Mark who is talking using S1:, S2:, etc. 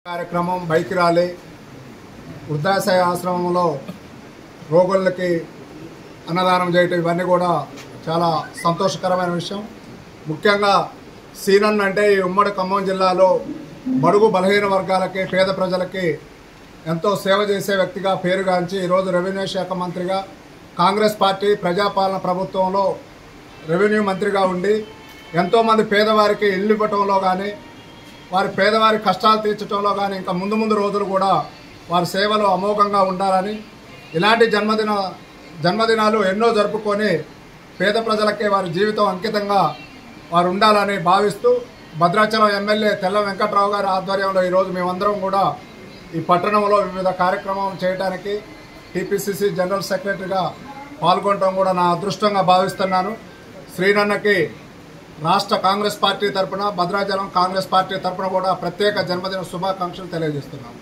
S1: కార్యక్రమం bike rally వృద్ధాశ్రయ ఆశ్రమంలో రోగులకి అన్నదానం చేయటం ఇవన్నీ కూడా చాలా సంతోషకరమైన విషయం. ముఖ్యంగా సీనన్ అంటే ఈ ఉమ్మడి ఖమ్మం జిల్లాలో బడుగు బలహీన వర్గాలకి పేద ప్రజలకి ఎంతో సేవ చేసే వ్యక్తిగా పేరుగాంచి ఈరోజు రెవెన్యూ శాఖ మంత్రిగా కాంగ్రెస్ పార్టీ ప్రజాపాలన ప్రభుత్వంలో రెవెన్యూ మంత్రిగా ఉండి ఎంతోమంది పేదవారికి ఇల్లు ఇవ్వటంలో కానీ వారి పేదవారి కష్టాలు తీర్చడంలో కానీ ఇంకా ముందు రోజులు కూడా వారి సేవలు అమోఘంగా ఉండాలని ఇలాంటి జన్మదినాలు ఎన్నో జరుపుకొని పేద ప్రజలకే వారి జీవితం అంకితంగా వారు ఉండాలని భావిస్తూ భద్రాచలం ఎమ్మెల్యే తెల్ల వెంకట్రావు గారి ఆధ్వర్యంలో ఈరోజు మేమందరం కూడా ఈ పట్టణంలో వివిధ కార్యక్రమాలు చేయడానికి టీపీసీసీ జనరల్ సెక్రటరీగా పాల్గొనడం కూడా నా అదృష్టంగా భావిస్తున్నాను. శ్రీనన్నకి రాష్ట్ర కాంగ్రెస్ పార్టీ తరఫున భద్రాచలం కాంగ్రెస్ పార్టీ తరఫున కూడా ప్రత్యేక జన్మదిన శుభాకాంక్షలు తెలియజేస్తున్నాను.